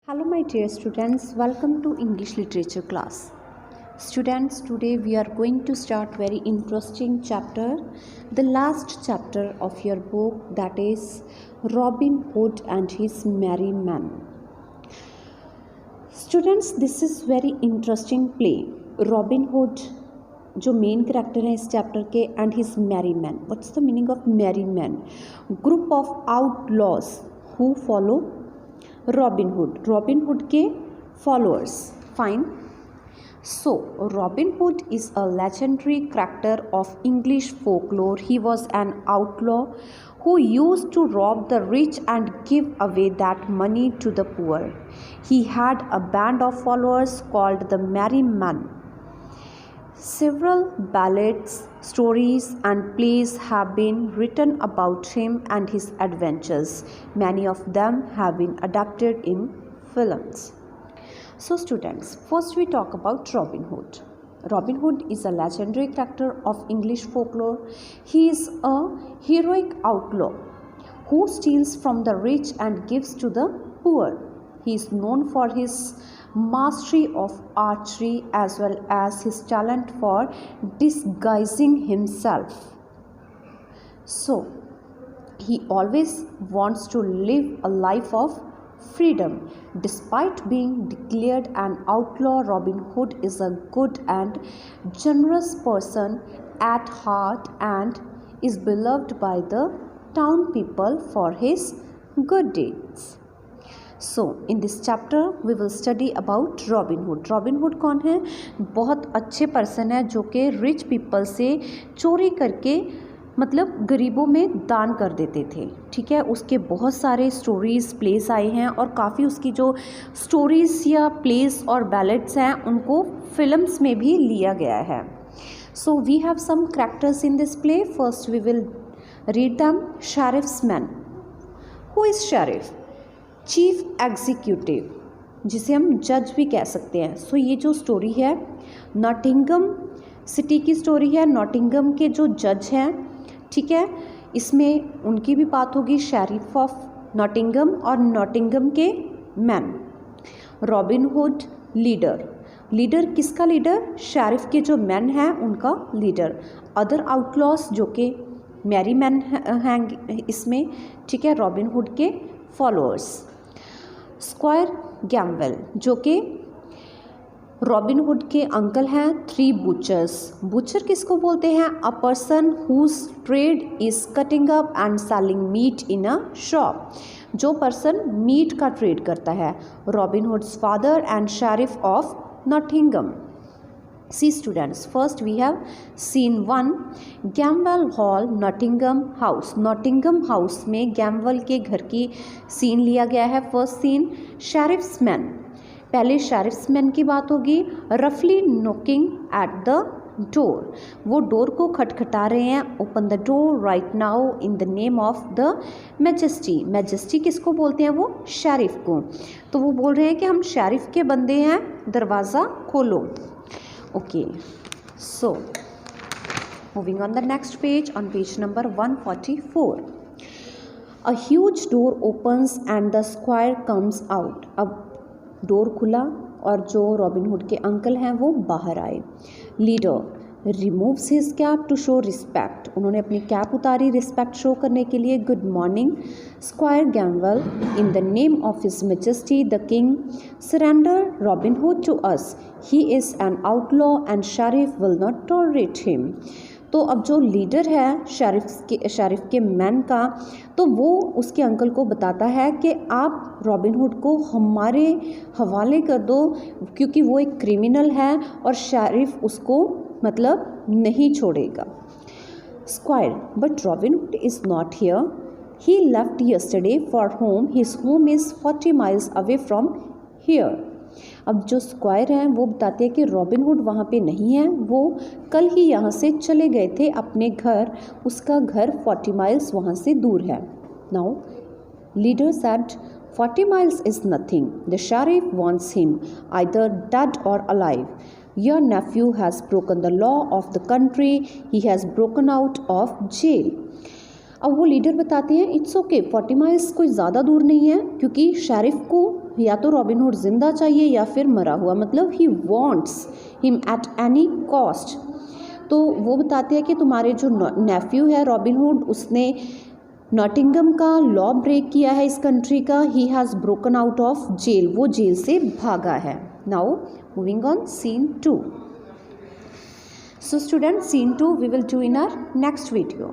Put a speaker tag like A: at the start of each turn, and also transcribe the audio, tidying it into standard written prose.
A: Hello my dear students, welcome to English literature class. Students, today we are going to start very interesting chapter, the last chapter of your book, that is Robin Hood and his Merry Men. Students, this is very interesting play. Robin Hood जो main character है इस chapter के and his merry man. What's the meaning of merry man? Group of outlaws who follow Robin Hood. रॉबिन हुड के followers. Fine. So Robin Hood is a legendary character of English folklore. He was an outlaw who used to rob the rich and give away that money to the poor. He had a band of followers called the Merry Men. Several ballads, stories and plays have been written about him and his adventures. Many of them have been adapted in films. So students, first we talk about Robin Hood. Robin Hood is a legendary character of English folklore. He is a heroic outlaw who steals from the rich and gives to the poor. He is known for his mastery of archery as well as his talent for disguising himself. So, he always wants to live a life of freedom. Despite being declared an outlaw, Robin Hood is a good and generous person at heart and is beloved by the town people for his good deeds. So, in this chapter we will study about Robin Hood. Robin Hood कौन है? बहुत अच्छे person है जो कि rich people से चोरी करके मतलब गरीबों में दान कर देते थे. ठीक है, उसके बहुत सारे स्टोरीज़ प्लेस आए हैं और काफ़ी उसकी जो स्टोरीज़ या प्लेस और बैलेट्स हैं उनको फिल्म्स में भी लिया गया है. So we have some characters in this play. First we will read them. Sheriff's man. Who is sheriff? Chief executive, जिसे हम जज भी कह सकते हैं. सो ये जो स्टोरी है नॉटिंगम सिटी की स्टोरी है. नॉटिंगम के जो जज हैं, ठीक है, इसमें उनकी भी बात होगी, शेरिफ ऑफ नॉटिंगम और नॉटिंगम के man. Robin hood leader. Leader किसका लीडर? शेरिफ के जो मैन हैं उनका लीडर. अदर आउटलॉस जो कि मैरी मैन हैं इसमें, ठीक है, रॉबिन हुड के फॉलोअर्स. स्क्वायर गैम्वेल जो कि रॉबिन हुड के अंकल हैं. 3 बूचर्स. बूचर किसको बोलते हैं? A person whose trade is cutting up and selling meat in a shop. जो पर्सन मीट का ट्रेड करता है. Robin Hood's father and sheriff of Nottingham. See students, first we have scene 1 Gamwell hall Nottingham house. Nottingham house में Gamwell के घर की scene लिया गया है. First scene sheriff's man. पहले शेरिफ्स मैन की बात होगी. रफली नॉकिंग एट द डोर. वो डोर को खटखटा रहे हैं. Open the door right now in the name of the majesty. Majesty किसको बोलते हैं? वो शेरिफ को. तो वो बोल रहे हैं कि हम शेरिफ के बंदे हैं, दरवाज़ा खोलो. Okay, so moving on the next page, on page number 144. A huge door opens and the square comes out. अब डोर खुला और जो रॉबिन हुड के अंकल हैं वो बाहर आए. Leader removes his cap to show respect. उन्होंने अपनी कैप उतारी रिस्पेक्ट शो करने के लिए. Good morning squire Gamwell. In the name of his majesty the king surrender Robin Hood to us. He is an outlaw and sheriff will not tolerate him. तो अब जो leader है sheriff के man का, तो वो उसके अंकल को बताता है कि आप रॉबिन हुड को हमारे हवाले कर दो क्योंकि वो एक क्रिमिनल है और शेरिफ उसको मतलब नहीं छोड़ेगा. Square but robin hood is not here. He left yesterday for home. His home is 40 miles away from here. अब जो स्क्वायर हैं वो बताते हैं कि रॉबिन हुड वहाँ पे नहीं है, वो कल ही यहाँ से चले गए थे अपने घर. उसका घर 40 माइल्स वहाँ से दूर है. Now leader said 40 miles is nothing. The sheriff wants him either dead or alive. Your nephew has broken the law of the country. He has broken out of jail. अब वो लीडर बताते हैं it's okay, 40 miles कोई ज़्यादा दूर नहीं है क्योंकि शेरिफ को या तो रॉबिनहुड जिंदा चाहिए या फिर मरा हुआ, मतलब he wants him at any cost. तो वो बताते हैं कि तुम्हारे जो नेफ्यू है रॉबिनहुड, उसने नॉटिंगम का लॉ ब्रेक किया है इस कंट्री का। He has broken out of jail, वो जेल से भागा है। Now moving on scene 2. So students, scene 2 we will do in our next video.